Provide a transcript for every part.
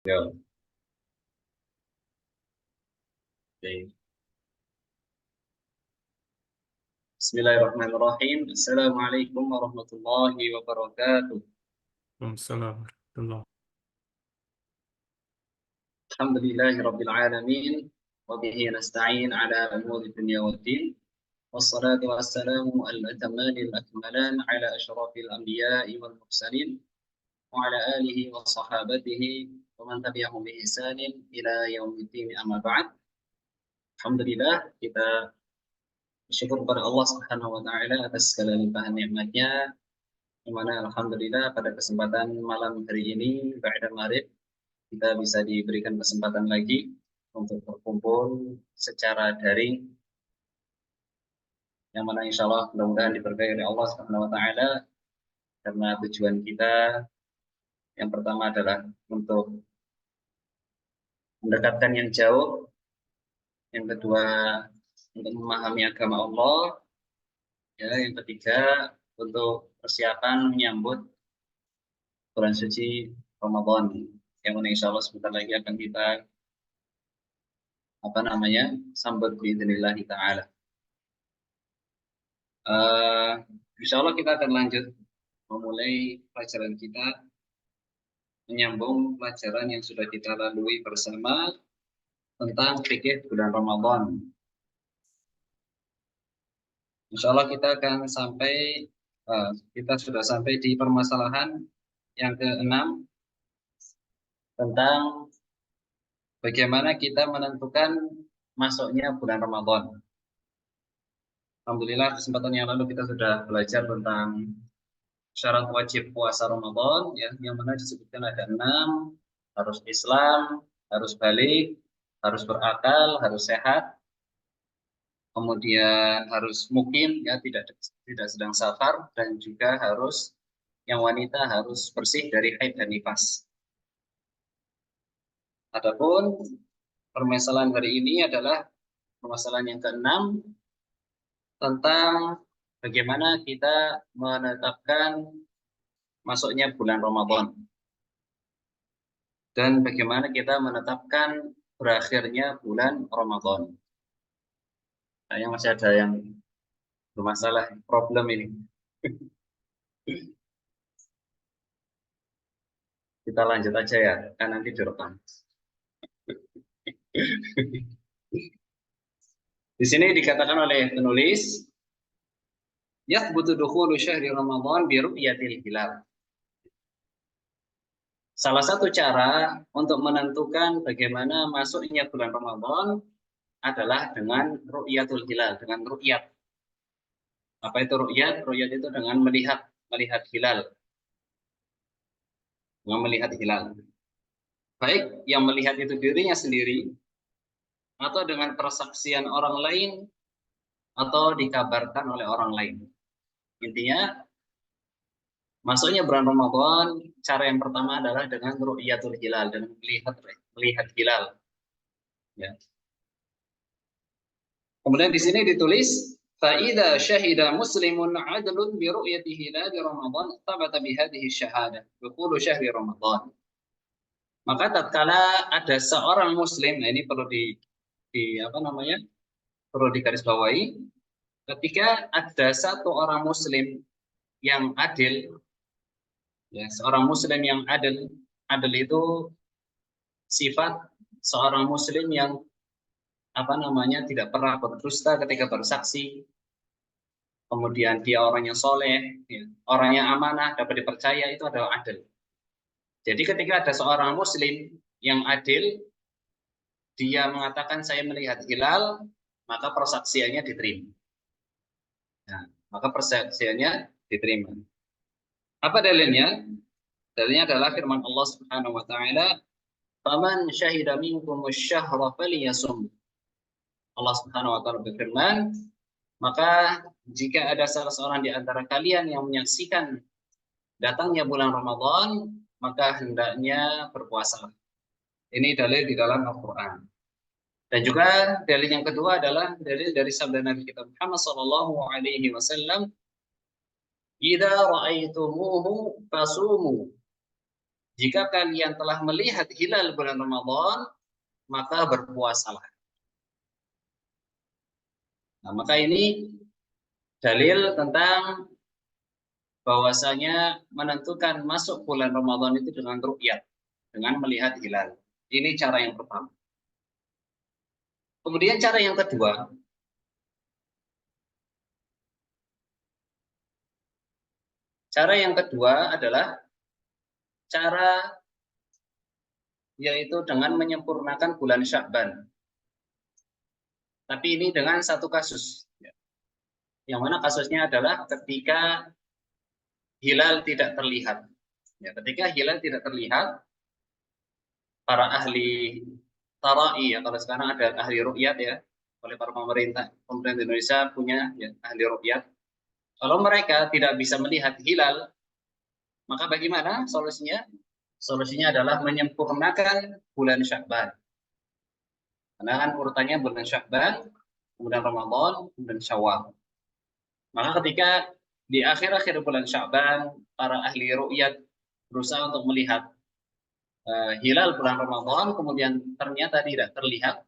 Ya, oke. Bismillahirrahmanirrahim. Assalamualaikum warahmatullahi wabarakatuh. Waalaikumsalam warahmatullah. Alhamdulillahirabbil alamin wa bihi nasta'in ala umuri dunya waddin. Wassalatu wassalamu al-atamani al-akmalan ala asyrafil anbiya'i wal mursalin wa ala alihi wa sahabatihi wa man tabi'ahum bi ihsanin ila yaumiddin amma ba'd. Alhamdulillah kita bersyukur kepada Allah Subhanahu wa taala atas segala limpahan nikmat-Nya, di mana alhamdulillah pada kesempatan malam hari ini ba'da maghrib kita bisa diberikan kesempatan lagi untuk berkumpul secara daring, yang mana insya Allah mudah-mudahan diberkahi oleh Allah Subhanahu wa taala, karena tujuan kita yang pertama adalah untuk mendekatkan yang jauh, yang kedua untuk memahami agama Allah, ya, yang ketiga untuk persiapan menyambut bulan suci Ramadan, yang mana insya Allah sebentar lagi akan kita sambut biidznillah taala. Insya Allah kita akan lanjut memulai pelajaran kita, menyambung pelajaran yang sudah kita lalui bersama tentang fikih bulan Ramadan. Insya Allah kita sudah sampai di permasalahan yang keenam tentang bagaimana kita menentukan masuknya bulan Ramadan. Alhamdulillah kesempatan yang lalu kita sudah belajar tentang syarat wajib puasa Ramadan, ya, yang mana disebutkan ada 6: harus Islam, harus balik, harus berakal, harus sehat, kemudian harus mukim, ya, tidak sedang safar, dan juga harus yang wanita harus bersih dari haid dan nifas. Adapun permasalahan hari ini adalah permasalahan yang keenam tentang bagaimana kita menetapkan masuknya bulan Ramadan dan bagaimana kita menetapkan berakhirnya bulan Ramadan. Kayaknya masih ada yang bermasalah, problem ini. Kita lanjut aja ya, kan nanti direkam. Di sini dikatakan oleh penulis, yathbutu dukhulu syahri Ramadan bi ru'yatil hilal. Salah satu cara untuk menentukan bagaimana masuknya bulan Ramadan adalah dengan ru'yatul hilal, dengan ru'yat. Apa itu ru'yat? Ru'yat itu dengan melihat hilal. Dengan melihat hilal. Baik yang melihat itu dirinya sendiri, atau dengan persaksian orang lain, atau dikabarkan oleh orang lain. Intinya, masuknya bulan Ramadan, cara yang pertama adalah dengan ru'yatul hilal, dengan melihat hilal. Ya. Kemudian di sini ditulis, فَإِذَا شَهِدَ مُسْلِمٌ عَدْلٌ بِرُؤْيَةِ هِلَالِ رَمَضَانَ ثَبَتَ بِهَذِهِ الشَّهَادَةِ دُخُولُ شَهْرِ رَمَضَانَ. Maka tatkala ada seorang muslim, nah ini perlu perlu digarisbawahi, ketika ada satu orang muslim yang adil, ya, seorang muslim yang adil itu sifat seorang muslim yang tidak pernah berdusta ketika bersaksi, kemudian dia orang yang soleh, ya, orang yang amanah, dapat dipercaya, itu adalah adil. Jadi ketika ada seorang muslim yang adil, dia mengatakan saya melihat hilal, maka persaksiannya diterima. Nah, maka persaksiannya diterima. Apa dalilnya? Dalilnya adalah firman Allah Subhanahu wa taala, "Faman syahida minkum asy-syahra falyasum." Allah Subhanahu wa taala berfirman, maka jika ada salah seorang di antara kalian yang menyaksikan datangnya bulan Ramadan, maka hendaknya berpuasa. Ini dalil di dalam Al-Qur'an. Dan juga dalil yang kedua adalah dalil dari sabda Nabi kita Muhammad sallallahu alaihi wasallam, "Idza ra'aitumuhu fasumu." jika kalian telah melihat hilal bulan Ramadan, maka berpuasalah. Nah, maka ini dalil tentang bahwasanya menentukan masuk bulan Ramadan itu dengan ru'yat, dengan melihat hilal. Ini cara yang pertama. Kemudian cara yang kedua, adalah cara yaitu dengan menyempurnakan bulan Sya'ban. Tapi ini dengan satu kasus. Yang mana kasusnya adalah ketika hilal tidak terlihat. Ya, ketika hilal tidak terlihat, para ahli tarai, ya kalau sekarang ada ahli ru'yat ya, oleh para pemerintah Indonesia punya ya, ahli ru'yat. Kalau mereka tidak bisa melihat hilal, maka bagaimana solusinya? Solusinya adalah menyempurnakan bulan Sya'ban. Karena kan urutannya bulan Sya'ban, kemudian Ramadan, kemudian Syawal. Maka ketika di akhir-akhir bulan Sya'ban, para ahli ru'yat berusaha untuk melihat hilal bulan Ramadan, kemudian ternyata tidak terlihat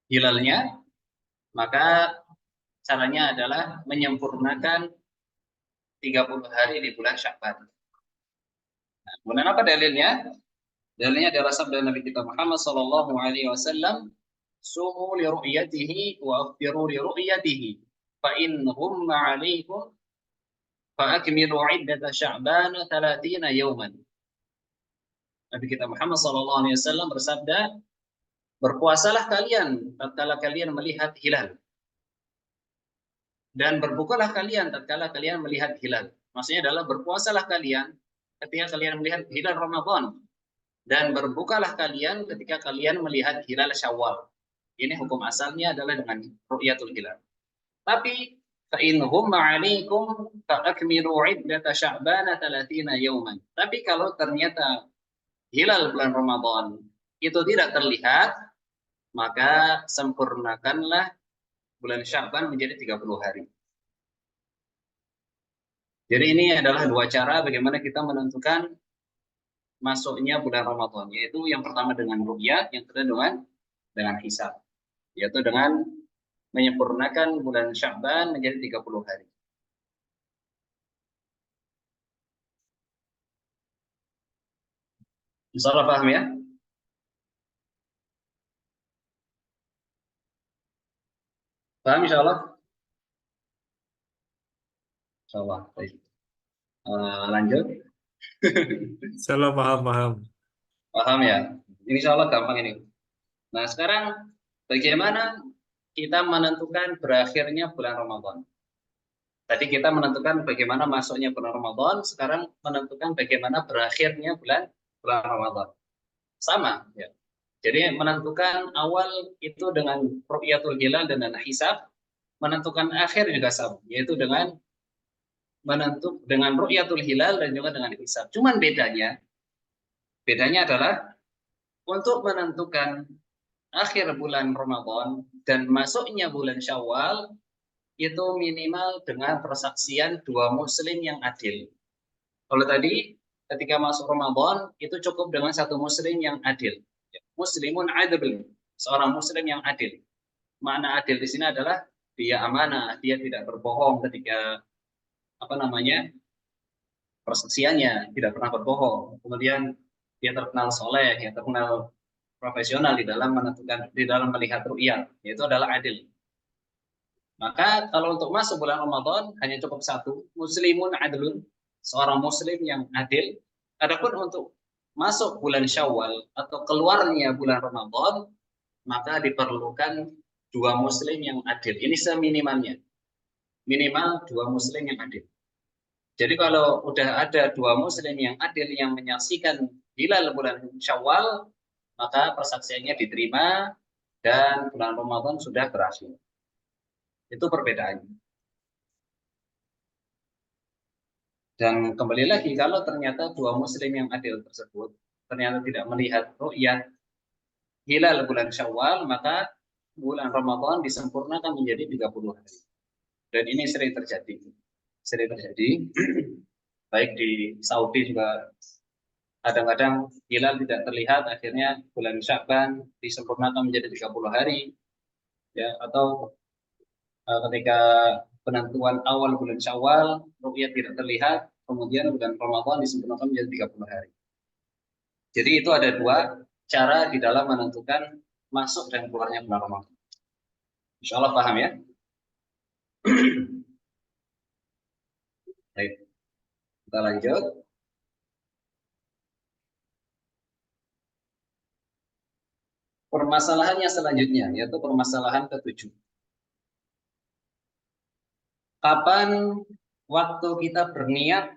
hilalnya, maka caranya adalah menyempurnakan 30 hari di bulan Sya'ban. Nah, kemudian apa dalilnya? Dalilnya adalah sabda Nabi kita Muhammad sallallahu alaihi wasallam, "Sumu li ru'yatihi wa aftiru li ru'yatihi, fa in humma 'alaikum fa akmilu 'iddata Sya'ban 30 yawman." Nabi kita Muhammad sallallahu alaihi wasallam bersabda, "Berpuasalah kalian tatkala kalian melihat hilal, dan berbukalah kalian tatkala kalian melihat hilal." Maksudnya adalah berpuasalah kalian ketika kalian melihat hilal Ramadan, dan berbukalah kalian ketika kalian melihat hilal Syawal. Ini hukum asalnya adalah dengan ru'yatul hilal. Tapi fa in humma 'alaikum fa akmilu 'iddata Sya'ban 30 yawman. Tapi kalau ternyata hilal bulan Ramadan itu tidak terlihat, maka sempurnakanlah bulan Sya'ban menjadi 30 hari. Jadi ini adalah dua cara bagaimana kita menentukan masuknya bulan Ramadan, yaitu yang pertama dengan ru'yat, yang kedua dengan hisab, yaitu dengan menyempurnakan bulan Sya'ban menjadi 30 hari. Insyaallah paham ya? Paham insyaallah? Insyaallah. Baik. Lanjut. Salah paham. Paham ya? Insyaallah gampang ini. Nah, sekarang bagaimana kita menentukan berakhirnya bulan Ramadan? Tadi kita menentukan bagaimana masuknya bulan Ramadan, sekarang menentukan bagaimana berakhirnya bulan Ramadan. Sama ya. Jadi menentukan awal itu dengan ru'yatul hilal dan dengan hisab, menentukan akhir juga sama, yaitu dengan ru'yatul hilal dan juga dengan hisab. Cuman bedanya adalah untuk menentukan akhir bulan Ramadan dan masuknya bulan Syawal itu minimal dengan persaksian dua muslim yang adil. Kalau tadi ketika masuk Ramadan itu cukup dengan satu muslim yang adil. Muslimun adil, seorang muslim yang adil. Makna adil di sini adalah dia amanah, dia tidak berbohong ketika persaksiannya, tidak pernah berbohong. Kemudian dia terkenal soleh, dia terkenal profesional di dalam melihat ru'yat, yaitu adalah adil. Maka kalau untuk masuk bulan Ramadan hanya cukup satu, muslimun adlun, seorang muslim yang adil. Adapun untuk masuk bulan Syawal atau keluarnya bulan Ramadan, maka diperlukan dua muslim yang adil. Ini seminimalnya. Minimal dua muslim yang adil. Jadi kalau udah ada dua muslim yang adil yang menyaksikan hilal bulan Syawal, maka persaksiannya diterima dan bulan Ramadan sudah berakhir. Itu perbedaannya. Dan kembali lagi, kalau ternyata dua muslim yang adil tersebut ternyata tidak melihat ru'yat hilal bulan Syawal, maka bulan Ramadan disempurnakan menjadi 30 hari. Dan ini sering terjadi. Baik di Saudi juga Kadang-kadang hilal tidak terlihat, akhirnya bulan Sya'ban disempurnakan menjadi 30 hari, ya, atau ketika penentuan awal bulan Syawal, ru'yat tidak terlihat, kemudian bulan Ramadan disempurnakan menjadi 30 hari. Jadi itu ada dua cara di dalam menentukan masuk dan keluarnya bulan Ramadan. Insya Allah paham ya? Baik, kita lanjut. Permasalahannya selanjutnya, yaitu permasalahan ketujuh. Kapan waktu kita berniat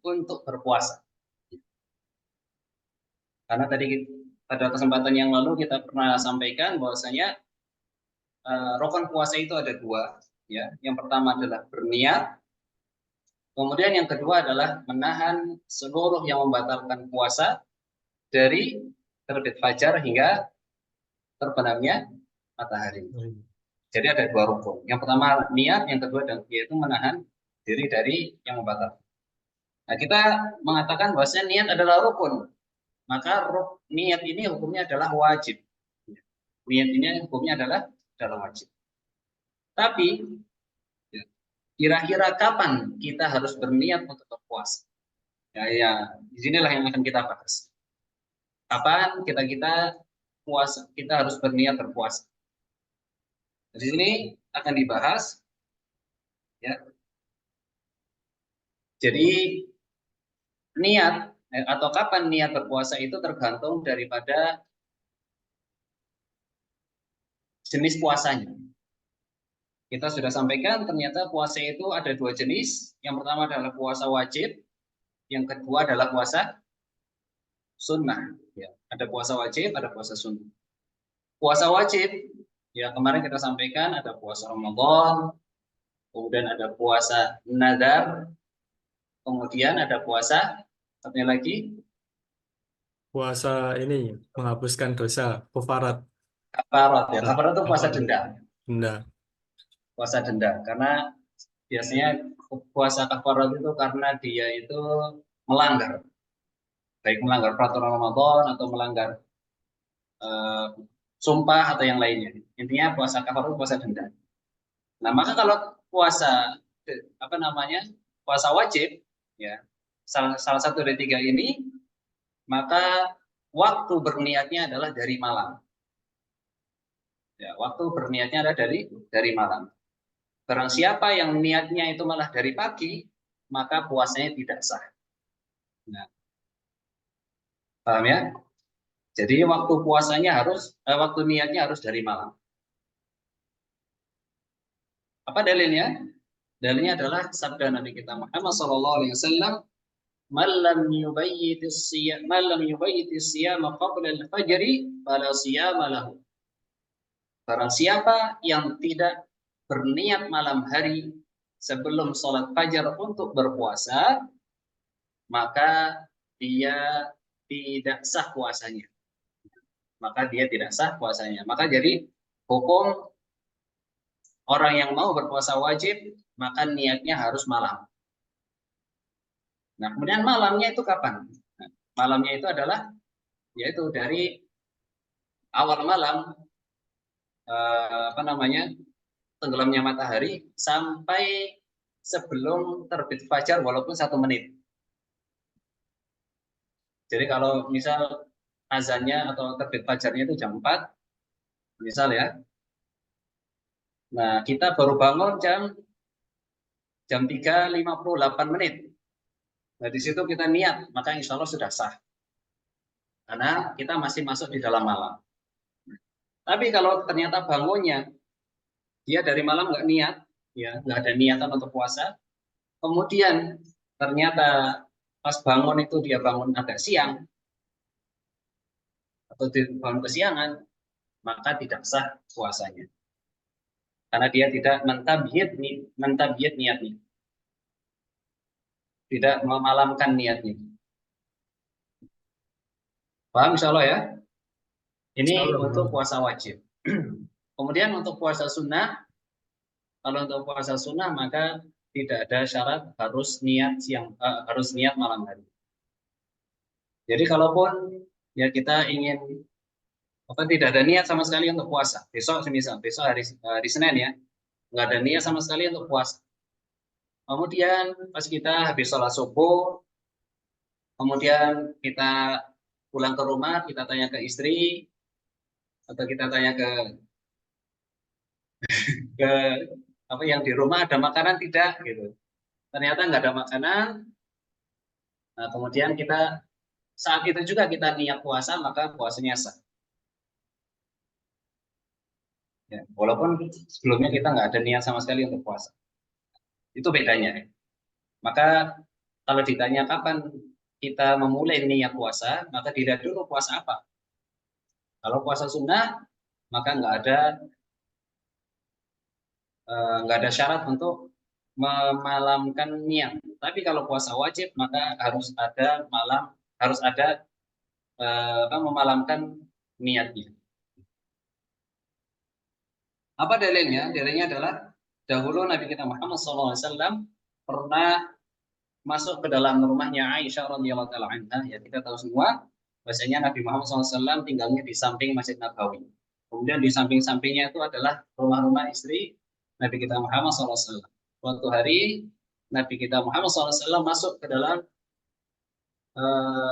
untuk berpuasa? Karena tadi pada kesempatan yang lalu kita pernah sampaikan bahwasanya rukun puasa itu ada dua, ya. Yang pertama adalah berniat, kemudian yang kedua adalah menahan seluruh yang membatalkan puasa dari terbit fajar hingga terbenamnya matahari. Jadi ada dua rukun. Yang pertama niat, yang kedua yaitu menahan diri dari yang membatalkan. Nah, kita mengatakan bahwasanya niat adalah rukun, maka niat ini hukumnya adalah wajib. Niat ini hukumnya adalah wajib. Tapi kira-kira kapan kita harus berniat untuk berpuasa? Ya, disinilah yang akan kita bahas. Kapan kita puasa? Kita harus berniat berpuasa. Di sini akan dibahas, ya. Jadi niat atau kapan niat berpuasa itu tergantung daripada jenis puasanya. Kita sudah sampaikan ternyata puasa itu ada dua jenis. Yang pertama adalah puasa wajib, yang kedua adalah puasa sunnah. Ya, ada puasa wajib, ada puasa sunnah. Puasa wajib, ya kemarin kita sampaikan ada puasa Ramadan, kemudian ada puasa nadar, kemudian ada puasa apa lagi? Puasa ini menghapuskan dosa, kafarat. Kafarat ya. Kafarat itu puasa Kafarat. denda. Denda. Puasa denda. Karena biasanya puasa kafarat itu karena dia itu melanggar, baik melanggar peraturan Ramadan atau melanggar sumpah atau yang lainnya. Intinya puasa kafarat itu puasa denda. Nah, maka kalau puasa apa namanya? Puasa wajib, ya. Salah satu dari tiga ini, maka waktu berniatnya adalah dari malam. Ya, waktu berniatnya adalah dari malam. Barang siapa yang niatnya itu malah dari pagi, maka puasanya tidak sah. Nah, paham ya? Jadi waktu puasanya waktu niatnya harus dari malam. Apa dalilnya? Dalilnya adalah sabda Nabi kita Muhammad SAW, "Man lam yubayyitis siyama qabla al-fajri fala siyama lahu." Barang siapa yang tidak berniat malam hari sebelum sholat fajar untuk berpuasa, maka dia tidak sah puasanya. Maka dia tidak sah puasanya. Maka jadi hukum orang yang mau berpuasa wajib, maka niatnya harus malam. Nah, kemudian malamnya itu kapan? Nah, malamnya itu adalah yaitu dari awal malam tenggelamnya matahari sampai sebelum terbit fajar walaupun 1 menit. Jadi kalau misal azannya atau terbit fajarnya itu jam 4, misal ya. Nah, kita baru bangun jam 3:58. Nah, di situ kita niat, maka insya Allah sudah sah. Karena kita masih masuk di dalam malam. Tapi kalau ternyata bangunnya dia dari malam nggak niat, ya nggak ada niatan untuk puasa, kemudian ternyata pas bangun itu dia bangun agak siang atau bangun kesiangan, maka tidak sah puasanya. Karena dia tidak mentabiyat niatnya. Tidak memalamkan niatnya. Paham insya Allah ya? Ini untuk puasa wajib. Kemudian untuk puasa sunnah, kalau untuk puasa sunnah maka tidak ada syarat harus niat malam hari. Jadi kalaupun ya kita ingin tidak ada niat sama sekali untuk puasa, besok semisal besok hari Senin ya, nggak ada niat sama sekali untuk puasa. Kemudian pas kita habis sholat subuh, kemudian kita pulang ke rumah, kita tanya ke istri atau kita tanya ke apa yang di rumah ada makanan tidak gitu. Ternyata nggak ada makanan. Nah, kemudian kita saat itu juga kita niat puasa, maka puasanya sah. Ya, walaupun sebelumnya kita nggak ada niat sama sekali untuk puasa. Itu bedanya. Ya. Maka kalau ditanya kapan kita memulai niat puasa, maka dilihat dulu puasa apa. Kalau puasa sunnah, maka nggak ada syarat untuk memalamkan niat. Tapi kalau puasa wajib, maka harus ada memalamkan niatnya. Apa dalilnya? Dalilnya adalah dahulu Nabi kita Muhammad SAW pernah masuk ke dalam rumahnya Aisyah radhiyallahu taala anha. Ya kita tahu semua bahwasanya Nabi Muhammad SAW tinggalnya di samping Masjid Nabawi. Kemudian di samping-sampingnya itu adalah rumah-rumah istri Nabi kita Muhammad SAW. Suatu hari Nabi kita Muhammad SAW masuk ke dalam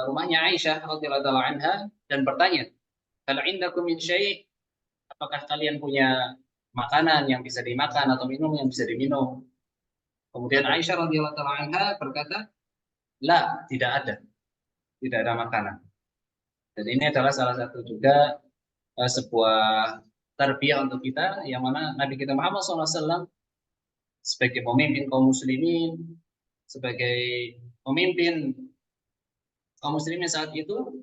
rumahnya Aisyah radhiyallahu taala anha dan bertanya, "Hal indakum min syai'?" Apakah kalian punya makanan yang bisa dimakan atau minum yang bisa diminum? Kemudian Aisyah radhiyallahu taala anha berkata, "La, tidak ada makanan." Dan ini adalah salah satu juga sebuah tarbiyah untuk kita yang mana Nabi kita Muhammad SAW sebagai pemimpin kaum muslimin, sebagai pemimpin kaum muslimin saat itu,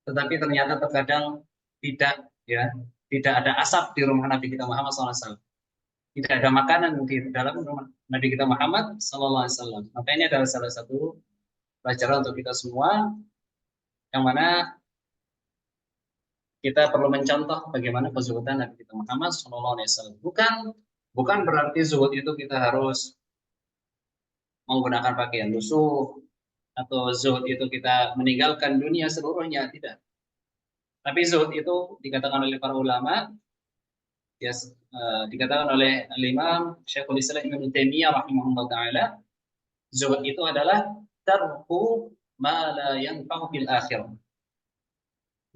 tetapi ternyata terkadang tidak ya tidak ada asap di rumah Nabi kita Muhammad SAW. Tidak ada makanan di dalam rumah Nabi kita Muhammad SAW. Maka ini adalah salah satu pelajaran untuk kita semua, yang mana kita perlu mencontoh bagaimana kezuhudan Nabi kita Muhammad SAW. Bukan berarti zuhud itu kita harus menggunakan pakaian lusuh atau zuhud itu kita meninggalkan dunia seluruhnya, tidak. Tapi zuhud itu dikatakan oleh para ulama, ya, dikatakan oleh Imam Syekhul Islam Ibnu Taimiyah rahimahullah taala, zuhud itu adalah tarku ma la yanfa'u fil akhirah.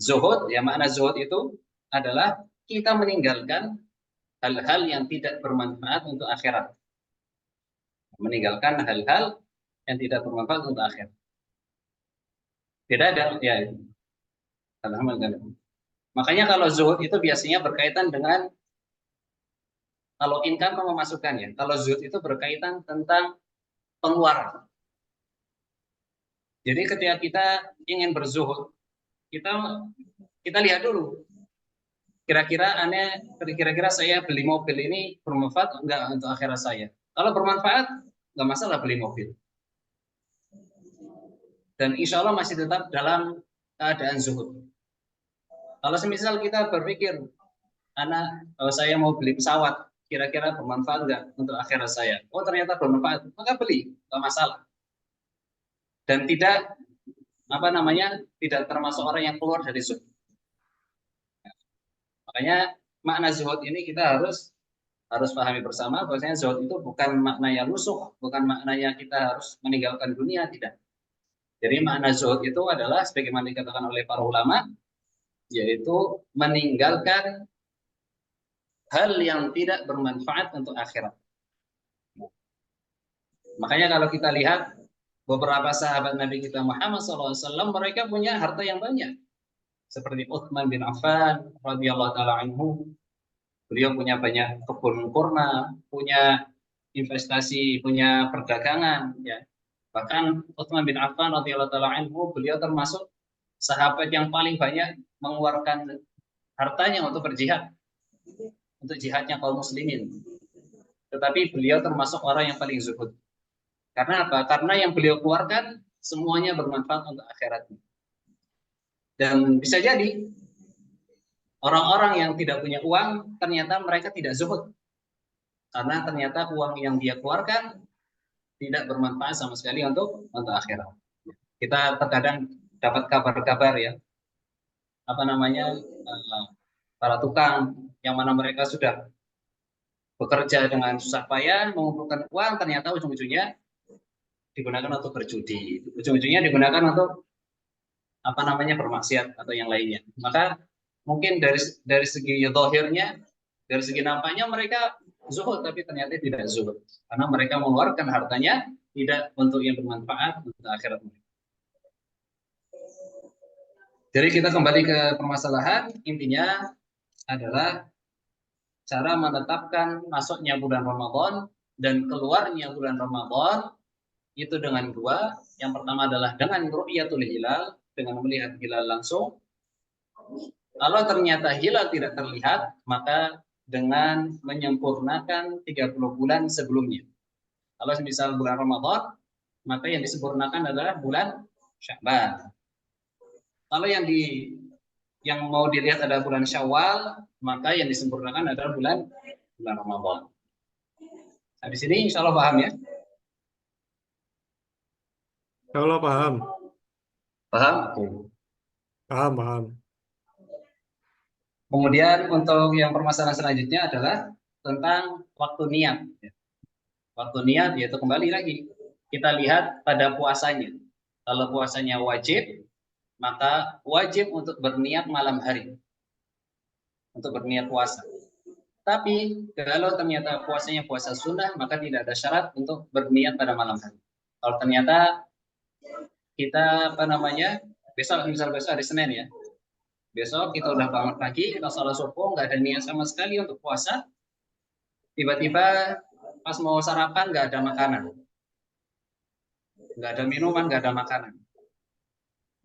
Zuhud, ya makna zuhud itu adalah kita meninggalkan hal-hal yang tidak bermanfaat untuk akhirat. Meninggalkan hal-hal yang tidak bermanfaat untuk akhirat. Tidak ada, ya. Alhamdulillah. Makanya kalau zuhud itu biasanya berkaitan dengan, kalau income pemasukan ya. Kalau zuhud itu berkaitan tentang pengeluaran. Jadi ketika kita ingin berzuhud, kita lihat dulu. Kira-kira saya beli mobil ini bermanfaat enggak untuk akhirat saya? Kalau bermanfaat, enggak masalah beli mobil. Dan insya Allah masih tetap dalam keadaan zuhud. Kalau semisal kita berpikir, saya mau beli pesawat, kira-kira bermanfaat enggak untuk akhirat saya? Oh ternyata bermanfaat, maka beli, enggak masalah. Dan tidak tidak termasuk orang yang keluar dari zuhud. Makanya makna zuhud ini kita harus pahami bersama, bahwasanya zuhud itu bukan maknanya lusuh, bukan maknanya kita harus meninggalkan dunia, tidak. Jadi makna zuhud itu adalah sebagaimana dikatakan oleh para ulama, yaitu meninggalkan hal yang tidak bermanfaat untuk akhirat. Makanya kalau kita lihat beberapa sahabat Nabi kita Muhammad SAW, mereka punya harta yang banyak. Seperti Utsman bin Affan radhiyallahu taala anhu, beliau punya banyak kebun kurma, punya investasi, punya perdagangan, ya. Bahkan Utsman bin Affan radhiyallahu taala anhu, beliau termasuk sahabat yang paling banyak mengeluarkan hartanya untuk berjihad, untuk jihadnya kaum muslimin. Tetapi beliau termasuk orang yang paling zuhud. Karena apa? Karena yang beliau keluarkan semuanya bermanfaat untuk akhiratnya. Dan bisa jadi orang-orang yang tidak punya uang ternyata mereka tidak zuhud. Karena ternyata uang yang dia keluarkan tidak bermanfaat sama sekali untuk akhirat. Kita terkadang dapat kabar-kabar ya, apa namanya, para tukang yang mana mereka sudah bekerja dengan susah payah mengumpulkan uang, ternyata ujung-ujungnya digunakan untuk berjudi, ujung-ujungnya digunakan untuk apa namanya bermaksiat atau yang lainnya. Maka mungkin dari segi zahirnya, dari segi nampaknya mereka zuhud, tapi ternyata tidak zuhud karena mereka mengeluarkan hartanya tidak untuk yang bermanfaat untuk akhirat mereka. Jadi kita kembali ke permasalahan, intinya adalah cara menetapkan masuknya bulan Ramadan dan keluarnya bulan Ramadan itu dengan dua. Yang pertama adalah dengan ru'yatul hilal, dengan melihat hilal langsung. Kalau ternyata hilal tidak terlihat, maka dengan menyempurnakan 30 bulan sebelumnya. Kalau misal bulan Ramadan, maka yang disempurnakan adalah bulan Sya'ban. Kalau yang mau dilihat adalah bulan Syawal, maka yang disempurnakan adalah bulan Ramadan. Nah, di sini insya Allah paham ya? Kalau paham, Paham? paham, paham. Kemudian untuk yang permasalahan selanjutnya adalah tentang waktu niat. Waktu niat yaitu kembali lagi kita lihat pada puasanya. Kalau puasanya wajib, maka wajib untuk berniat malam hari. Untuk berniat puasa. Tapi kalau ternyata puasanya puasa sunnah, maka tidak ada syarat untuk berniat pada malam hari. Kalau ternyata kita apa namanya besok, misal besok hari Senin ya, besok kita udah bangun pagi, kita sholat subuh, nggak ada niat sama sekali untuk puasa, tiba-tiba pas mau sarapan nggak ada makanan, nggak ada minuman, nggak ada makanan.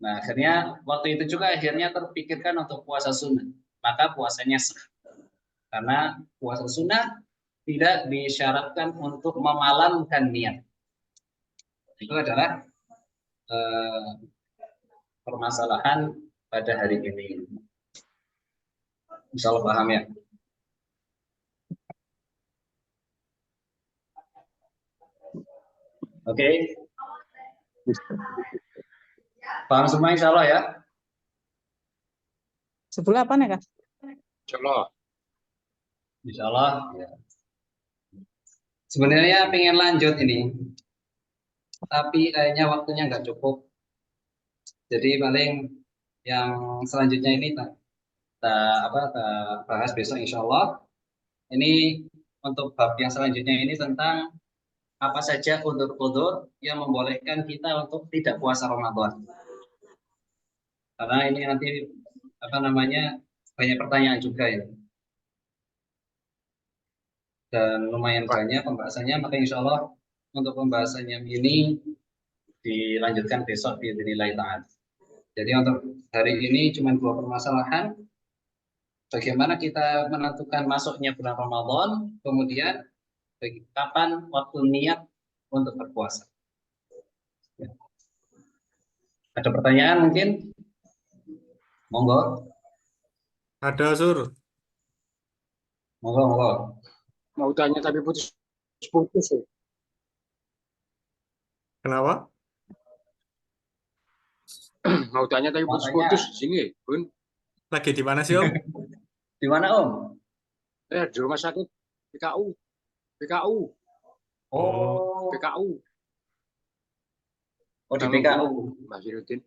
Nah akhirnya waktu itu juga akhirnya terpikirkan untuk puasa sunnah, maka puasanya sah. Karena puasa sunnah tidak disyaratkan untuk memalamkan niat. Itu adalah permasalahan pada hari ini. Insya Allah paham ya. Oke. Paham semua insya Allah ya. Sebelah apa nih, Kak? Insya Allah. Insya Allah. Ya. Sebenarnya pengen lanjut ini, tapi kayaknya waktunya nggak cukup. Jadi paling yang selanjutnya ini kita bahas besok insya Allah. Ini untuk bab yang selanjutnya ini tentang apa saja udzur-udzur yang membolehkan kita untuk tidak puasa Ramadan. Karena ini nanti apa namanya banyak pertanyaan juga ya. Dan lumayan banyak pembahasannya, maka insya Allah untuk pembahasannya ini dilanjutkan besok di nilai taat. Jadi untuk hari ini cuma dua permasalahan. Bagaimana kita menentukan masuknya bulan Ramadan, kemudian kapan waktu niat untuk berpuasa. Ya. Ada pertanyaan mungkin? Monggo. Ada, Sur. Monggo. Mau tanya tapi putus-putus ya. Kenapa? Mau tanya tapi putus-putus sini, Bun. Lagi di mana sih, Om? Di mana, Om? Di rumah sakit PKU. Oh, PKU. Oh, di PKU. Mas Hirudin.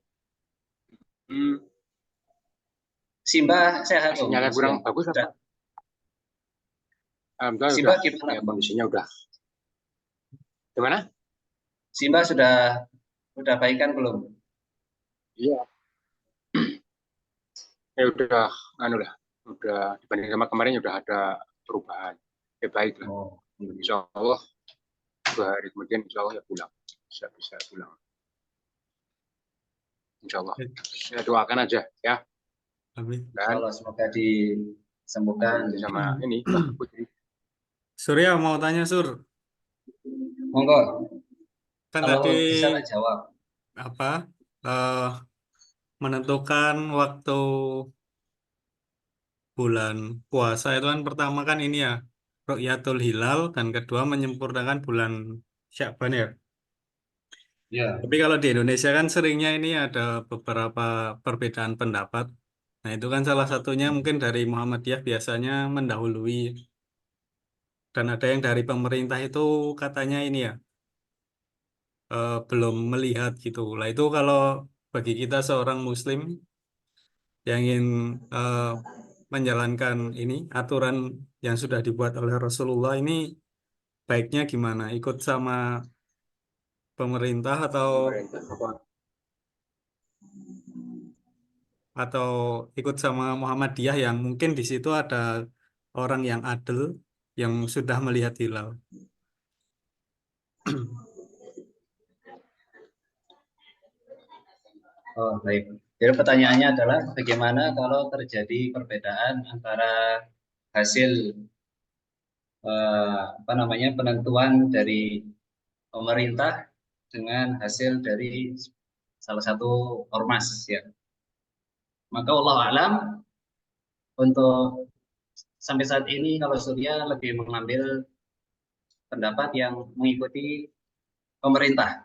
Simba sehat, Om? Sinyalnya kurang bagus apa? Alhamdulillah Simba udah, gimana? ya, kondisinya udah. Gimana? Simba sudah baikan belum? Iya. Ya udah, udah dibanding sama kemarin udah ada perubahan. Ya baik lah. Oh. Insya Allah 2 hari kemudian insya Allah ya pulang. Bisa pulang. Insya Allah. Saya doakan aja ya. Amin. Dan Semoga disembuhkan sama ini Mbak Putri. Surya mau tanya, Sur. Monggo. Kan Kalau tadi bisa tak jawab. apa? Menentukan waktu bulan puasa itu kan pertama kan ini ya, Ru'yatul Hilal, dan kedua menyempurnakan bulan Sya'ban ya. Ya. Tapi kalau di Indonesia kan seringnya ini ada beberapa perbedaan pendapat. Nah, itu kan salah satunya mungkin dari Muhammadiyah biasanya mendahului. Dan ada yang dari pemerintah itu katanya ini ya, belum melihat gitu. Lah itu kalau bagi kita seorang Muslim yang ingin menjalankan ini aturan yang sudah dibuat oleh Rasulullah ini baiknya gimana? Ikut sama pemerintah Pemerintah apa? atau ikut sama Muhammadiyah yang mungkin di situ ada orang yang adil yang sudah melihat hilal. Oh, baik. Jadi pertanyaannya adalah bagaimana kalau terjadi perbedaan antara hasil apa namanya penentuan dari pemerintah dengan hasil dari salah satu ormas ya. Maka Allah alam untuk sampai saat ini kalau Surya lebih mengambil pendapat yang mengikuti pemerintah.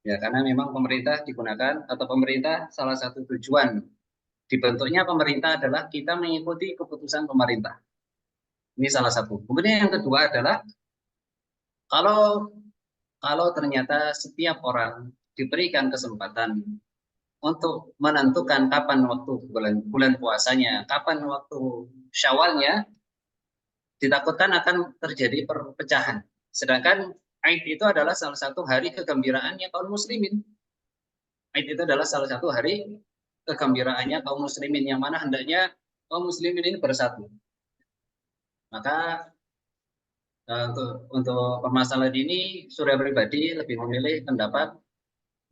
Ya, karena memang pemerintah digunakan atau pemerintah salah satu tujuan dibentuknya pemerintah adalah kita mengikuti keputusan pemerintah. Ini salah satu. Kemudian yang kedua adalah kalau kalau ternyata setiap orang diberikan kesempatan untuk menentukan kapan waktu bulan puasanya, kapan waktu Syawalnya, ditakutkan akan terjadi perpecahan. Sedangkan Aid itu adalah salah satu hari kegembiraannya kaum muslimin. Aid itu adalah salah satu hari kegembiraannya kaum muslimin yang mana hendaknya kaum muslimin ini bersatu. Maka untuk permasalahan ini Surya pribadi lebih memilih pendapat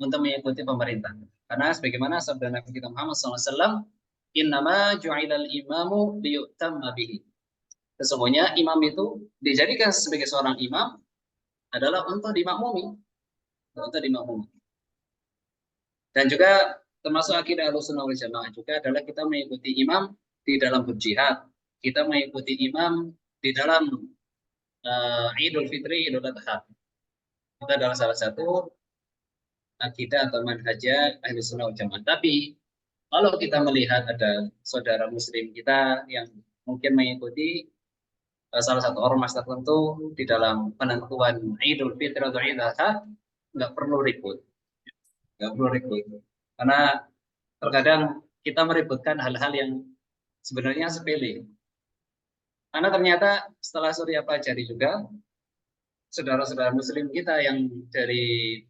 untuk mengikuti pemerintah. Karena sebagaimana sabda Nabi kita Muhammad SAW, innama ju'ilal imamu liyutamma bihi. Sesungguhnya imam itu dijadikan sebagai seorang imam adalah untuk dimakmumi. Untuk dimakmumi. Dan juga termasuk akidah Ahlussunnah wal Jamaah juga adalah kita mengikuti imam di dalam berjihad. Kita mengikuti imam di dalam Idul Fitri, Idul Adha. Itu adalah salah satu akidah atau manhajah Ahlussunnah wal Jamaah. Tapi kalau kita melihat ada saudara muslim kita yang mungkin mengikuti salah satu ormas tertentu di dalam penentuan Idul Fitri atau Idul Adha, nggak perlu ribut. Nggak perlu ribut. Karena terkadang kita meributkan hal-hal yang sebenarnya sepele. Karena ternyata setelah Surya pelajari juga, saudara-saudara muslim kita yang dari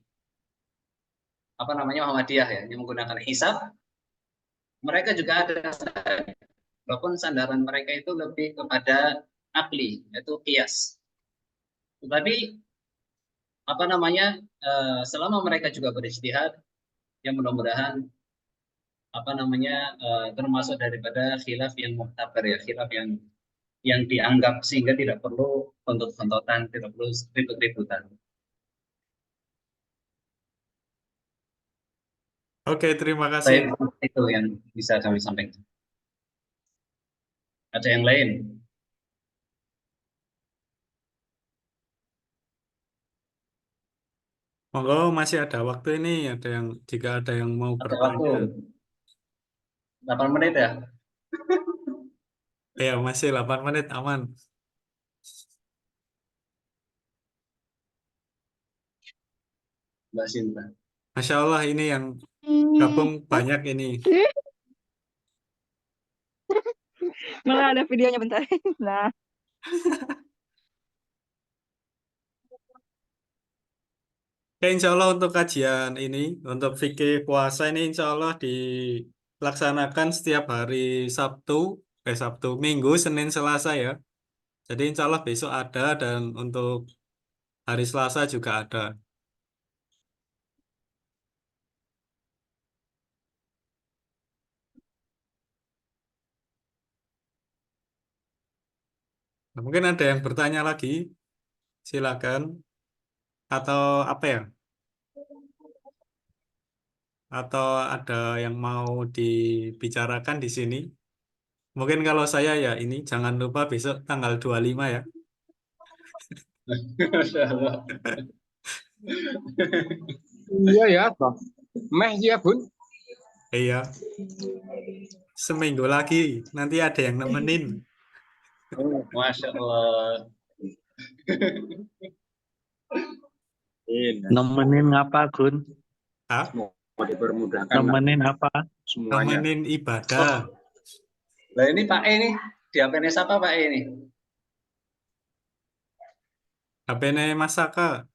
apa namanya Muhammadiyah ya, yang menggunakan hisab, mereka juga ada, walaupun sandaran mereka itu lebih kepada akli, yaitu kias. Tetapi apa namanya, selama mereka juga berijtihad, yang mudah-mudahan apa namanya termasuk daripada khilaf yang muhtabar ya, khilaf yang dianggap sehingga tidak perlu bentot-bentotan, tidak perlu ribut-ributan. Oke, terima kasih. Baik, itu yang bisa kami sampaikan. Ada yang lain? Monggo masih ada waktu ini, ada yang jika ada yang mau Ada bertanya. waktu 8 menit ya? Ya, masih 8 menit aman. Mbak Sinta. Masya Allah ini yang gabung banyak ini. Malah ada videonya bentar. Nah, Oke, insya Allah untuk kajian ini, untuk fikih puasa ini insya Allah dilaksanakan setiap hari Sabtu, Sabtu, Minggu, Senin, Selasa ya. Jadi insya Allah besok ada dan untuk hari Selasa juga ada. Nah, mungkin ada yang bertanya lagi, silakan. Atau apa ya? Atau ada yang mau dibicarakan di sini? Mungkin kalau saya ya ini jangan lupa besok tanggal 25 ya. Masya Allah. Iya ya, Bang. Meh ya, Bun. Iya, seminggu lagi nanti ada yang nemenin. Masya Allah. Ini Nemenin ngapa, Gun? Ah, semoga dipermudahkan lah Nemenin apa? semuanya. nemenin ibadah. Lah ini Pak E nih, di HP-nya siapa Pak E ini? HP-nya Mas Saka.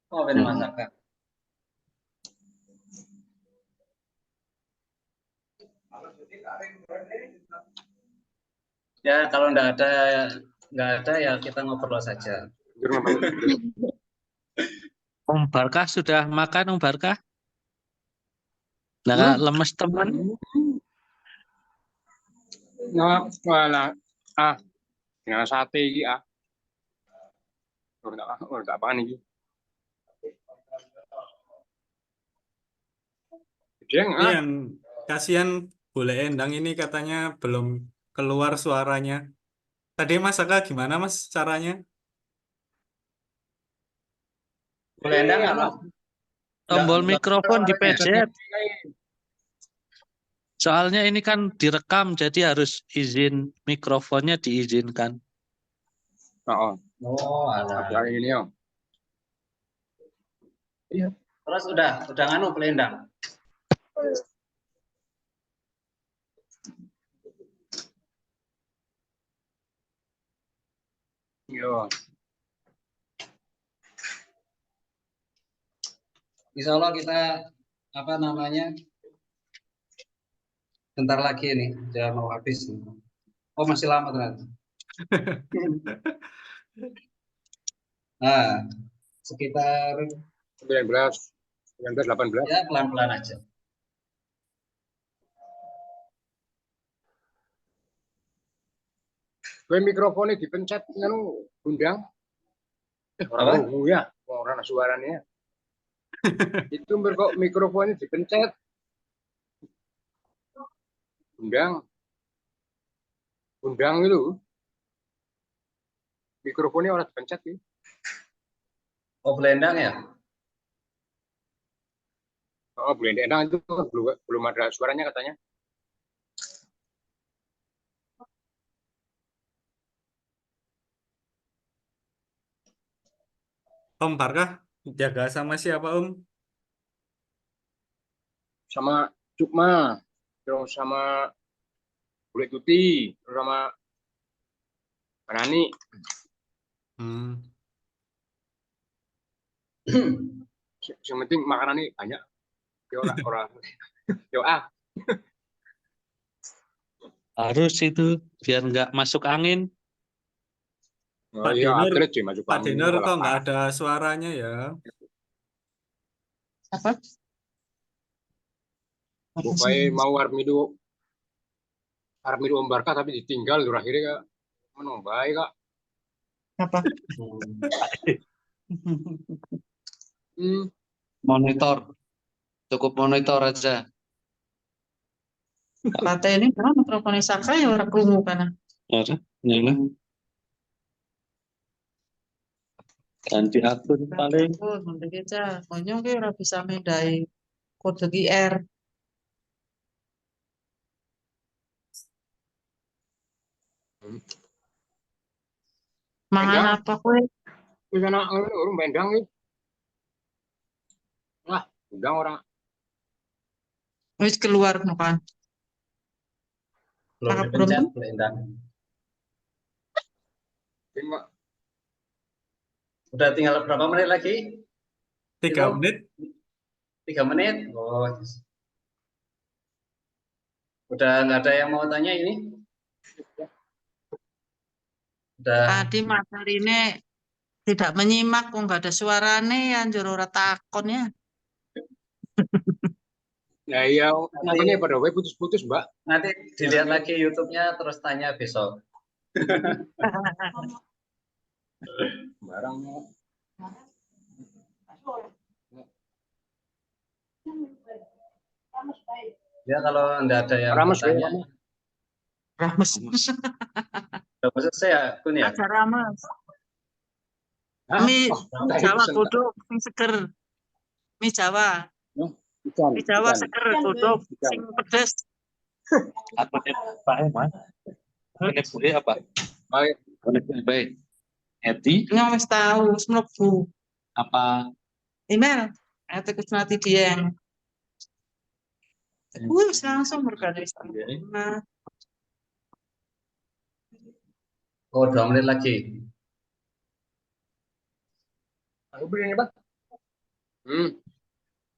Oh, HP-nya Mas Saka. Ya kalau nggak ada ya kita ngobrol saja. Jujur ngapain? Om Barkah sudah makan, Om Barkah? Nah, Hmm? lemes teman. Nah, wala. Dengan sate iki Ora tak apaan iki. Jeng Ini yang kasihan Bule Endang ini katanya belum keluar suaranya. Tadi Mas Saka gimana Mas caranya? Boleh endang nggak Mas? Tombol Nggak mikrofon suaranya. dipencet. Soalnya ini kan direkam, jadi harus izin mikrofonnya diizinkan. Heeh. Oh, alah. Ada ini ya. Terus udah nganu pelendang. Iya. Insya Allah kita apa namanya? Bentar lagi nih, udah mau habis. Oh masih lama ternyata. Nah, sekitar 19, 18. ya pelan-pelan aja. Kowe mikrofone dipencet nganu undang. Ora Apa? krungu ya, ora ana suaranya. Itu kok mikrofonnya dipencet. Undang itu. Mikrofonnya ora dipencet ya. Oh pelendang ya? Oh, boleh enak itu belum ada suaranya katanya. Om Barkah jaga sama siapa Om? Sama Cukma, terus sama Bule Tuti, terus sama Manani. Hmm. Yang penting makanan ini banyak. Yo ora. Yo Harus itu, biar nggak masuk angin. Oh Pak iya, Dinur, upgrade sih masuk Pak angin Dinur malah kok nggak parah. ada suaranya ya? Apa? Pokoknya mau arep midu Om Barkah tapi ditinggal lur akhirnya kak menung bae kak. Apa? Hmm. Monitor. Cukup monitor aja. Kata ini karena mikrofonnya Saka ya orang krungu kana. Ada? Nyala. Ganti akun paling. Oh, nanti aja. Monyong ki ora bisa medai kode QR. Mangan Endang, apa kue? wis ana urung bendang iki. Wah, undang orang Wis keluar makan. Belum Para dipencet beruntung. pelendang. Cuma Udah tinggal berapa menit lagi? 3 Itu? menit? 3 menit. Oh, udah nggak ada yang mau tanya ini? Udah. Tadi materine tidak menyimak kok nggak ada suarane ya njur ora takon ya. ya iya nontonnya pada wae putus-putus, Mbak. Nanti dilihat lagi YouTube-nya terus tanya besok. Barangnya. Ya kalau nggak ada yang Rames bertanya, Rames. udah selesai ya, Kun ya? Aja rames. Hah? Mie Oh, Jawa pesen, Kak. duduk sing seger. Mie Jawa. Ikan, Mie Jawa ikan. seger duduk Ikan. sing pedes. Apa nih Pak Eman? Ini boleh apa? Baik. Baik. Eti Nyong wis tahu, wis mlebu. apa? Email. Ate Kusnati Dieng. Wis langsung mergane wis tahu. Nah, Oh, 2 menit lagi. Pak Supri ini, Pak.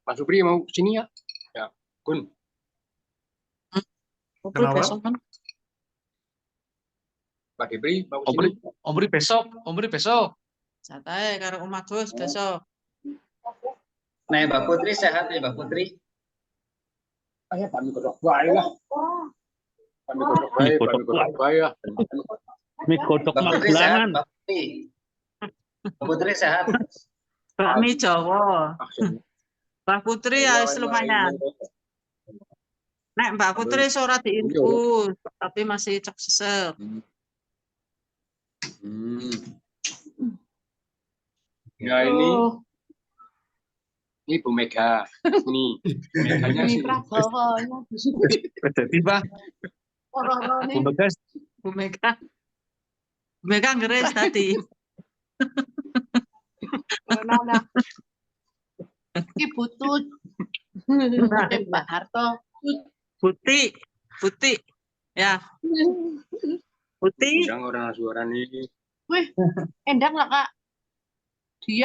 Pak Supri mau kesini ya? Ya, Gun. opo Kenapa? besok kan? Pak Debri mau Omri, kesini. Omri besok. Santai karo Om Agus besok. Nah, Mbak Putri sehat ya, Mbak Putri? Ayo kami godok bae lah. Kami godok bae, kami godok bae ya. Mie godok Mbak Putri sehat, Magelangan. Mbak Putri. Mbak Putri sehat. Bakmi Jawa. Ah, sini. Mbak Putri ya wis lumayan. Nek Mbak Putri ora diinfus, tapi masih cek sesek. Ya ini Bu Mega. Ini Meganya sih. Jadi Pak, Bu Megas, Bu Mega. Bu Mega ngeres tadi. Ki butut. Pak Harto. Putih. Ya. Putih. Undang orang suara nih. Wih, endang lah Kak.